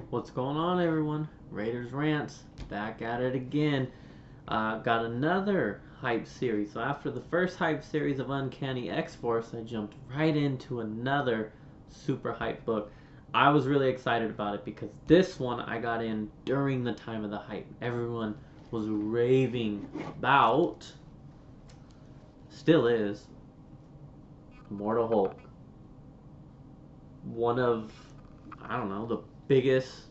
What's going on, everyone? Raiders Rants back at it again. Got another hype series. So after the first hype series of Uncanny X-Force, I jumped right into another super hype book. I was really excited about it because this one I got in during the time of the hype. Everyone was raving about, still is, Immortal Hulk. One of, I don't know, the biggest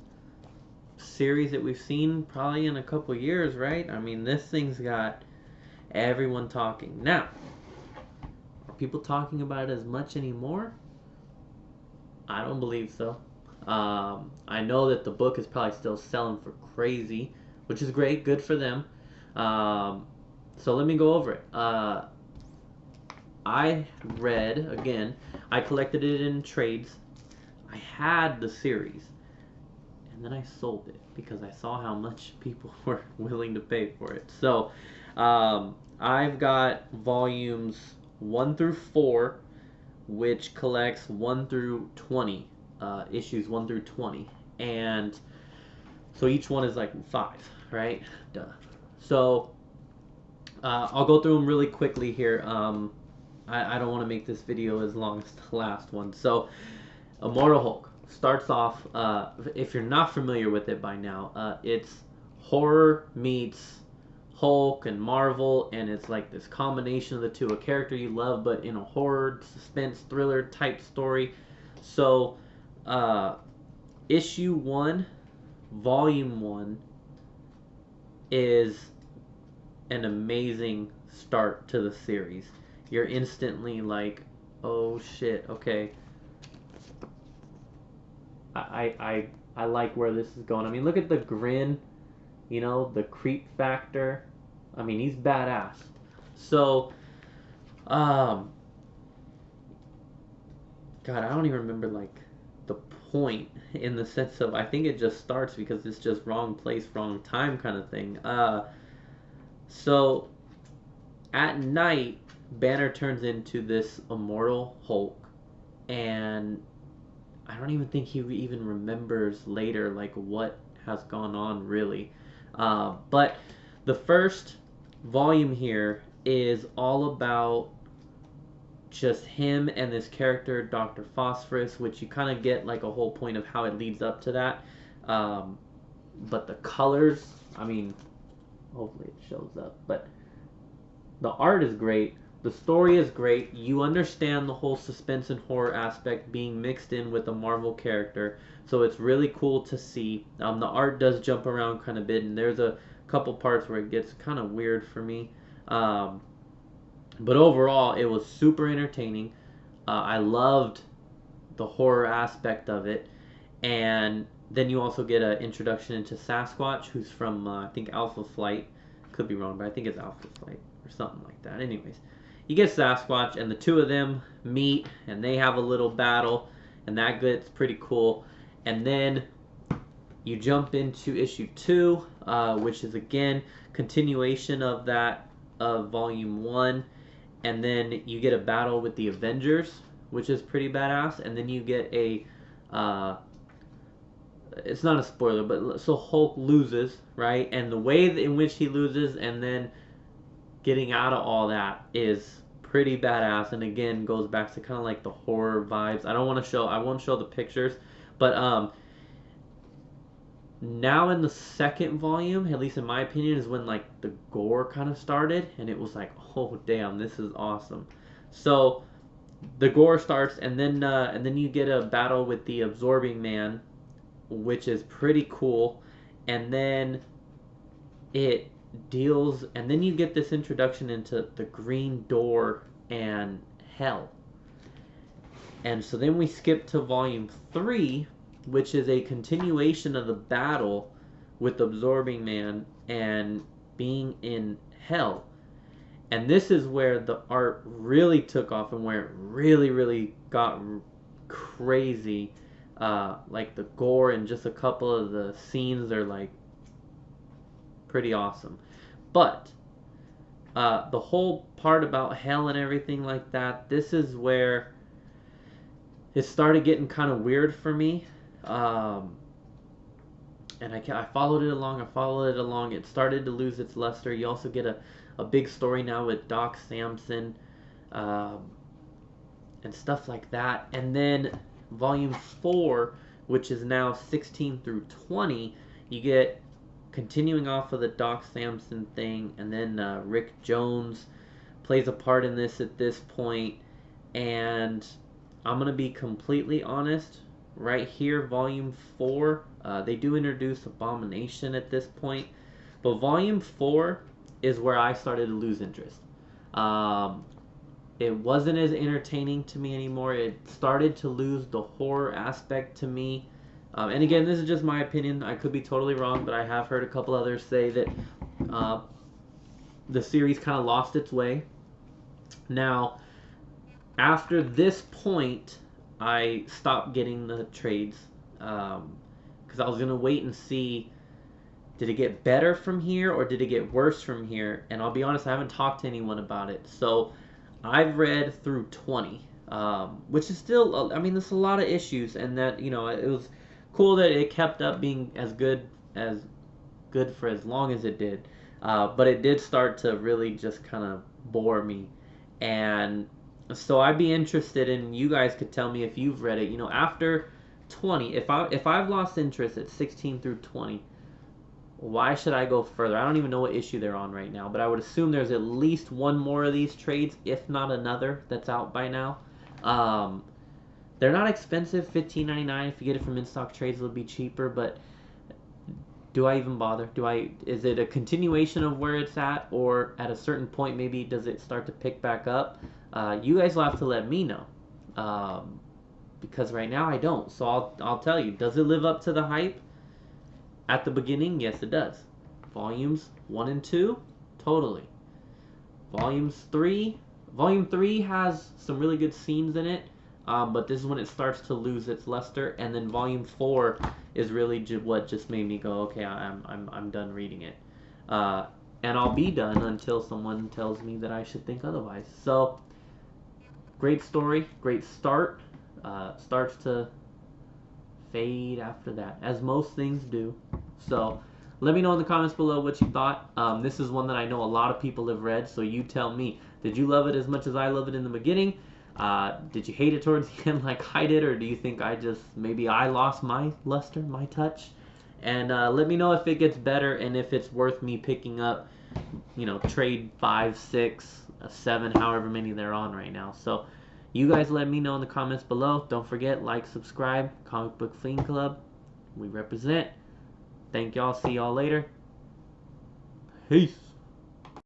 series that we've seen probably in a couple years, right? I mean, this thing's got everyone talking. Now, are people talking about it as much anymore? I don't believe so. I know that the book is probably still selling for crazy, which is great, good for them. So let me go over it. I read, again, I collected it in trades. I had the series, and then I sold it because I saw how much people were willing to pay for it. So I've got volumes 1 through 4, which collects 1 through 20, issues 1 through 20. And so each one is like 5, right? Duh. So I'll go through them really quickly here. I don't want to make this video as long as the last one. So Immortal Hulk starts off, if you're not familiar with it by now, it's horror meets Hulk and Marvel, and it's like this combination of the two, a character you love but in a horror, suspense, thriller type story. So issue 1, volume 1 is an amazing start to the series. You're instantly like, oh shit, okay, I like where this is going. I mean, look at the grin, you know, the creep factor. I mean, he's badass. So, God, I don't even remember like the point in the sense of I think it just starts because it's just wrong place, wrong time kind of thing. So at night, Banner turns into this Immortal Hulk, and I don't even think he even remembers later like what has gone on really. But the first volume here is all about just him and this character Dr. Phosphorus, which you kind of get like a whole point of how it leads up to that. But the colors, I mean, hopefully it shows up, but the art is great. The story is great. You understand the whole suspense and horror aspect being mixed in with a Marvel character, so it's really cool to see. The art does jump around kind of a bit, and there's a couple parts where it gets kind of weird for me. But overall, it was super entertaining. I loved the horror aspect of it, and then you also get an introduction into Sasquatch, who's from I think Alpha Flight. Could be wrong, but I think it's Alpha Flight or something like that. Anyways, you get Sasquatch, and the two of them meet, and they have a little battle, and that gets pretty cool. And then you jump into issue 2, which is again continuation of that of volume 1, and then you get a battle with the Avengers, which is pretty badass. And then you get a it's not a spoiler, but so Hulk loses, right? And the way in which he loses, and then getting out of all that is pretty badass, and again goes back to kind of like the horror vibes. I won't show the pictures, but now in the second volume, at least in my opinion, is when like the gore kind of started, and it was like, oh damn, this is awesome. So the gore starts, and then you get a battle with the Absorbing Man, which is pretty cool, and then it deals, and then you get this introduction into the Green Door and Hell. And so then we skip to volume 3, which is a continuation of the battle with Absorbing Man and being in Hell. And this is where the art really took off and where it really, really got crazy. Like the gore and just a couple of the scenes are like pretty awesome. But the whole part about hell and everything like that, this is where it started getting kind of weird for me. and I followed it along. I followed it along. It started to lose its luster. You also get a big story now with Doc Samson, um, and stuff like that. And then volume 4, which is now 16 through 20, you get continuing off of the Doc Samson thing, and then Rick Jones plays a part in this at this point. And I'm gonna be completely honest. Right here, volume 4, they do introduce Abomination at this point, but volume 4 is where I started to lose interest. Um, it wasn't as entertaining to me anymore. It started to lose the horror aspect to me. And again, this is just my opinion. I could be totally wrong, but I have heard a couple others say that uh, the series kind of lost its way. Now, after this point, I stopped getting the trades because I was gonna wait and see, did it get better from here or did it get worse from here? And I'll be honest, I haven't talked to anyone about it. So I've read through 20, which is still, I mean, there's a lot of issues, and that, you know, it was cool that it kept up being as good for as long as it did. But it did start to really just kind of bore me, and so I'd be interested in, you guys could tell me if you've read it. You know, after 20, if I've lost interest at 16 through 20, why should I go further? I don't even know what issue they're on right now, but I would assume there's at least one more of these trades, if not another, that's out by now. Um, they're not expensive, $15.99. If you get it from in stock trades, it'll be cheaper. But do I even bother? Is it a continuation of where it's at, or at a certain point maybe does it start to pick back up? You guys will have to let me know, because right now I don't. So I'll tell you. Does it live up to the hype? At the beginning, yes, it does. Volumes 1 and 2, totally. Volume 3 has some really good scenes in it, but this is when it starts to lose its luster. And then Volume 4 is really what just made me go, okay, I'm done reading it. And I'll be done until someone tells me that I should think otherwise. So, great story, great start. Starts to fade after that, as most things do. So let me know in the comments below what you thought. This is one that I know a lot of people have read, so you tell me. Did you love it as much as I love it in the beginning? Did you hate it towards the end like I did, or do you think maybe I lost my luster, my touch? And let me know if it gets better and if it's worth me picking up, you know, trade 5, 6, 7, however many they're on right now. So you guys let me know in the comments below. Don't forget, like, subscribe, Comic Book Fiend Club. We represent. Thank y'all. See y'all later. Peace.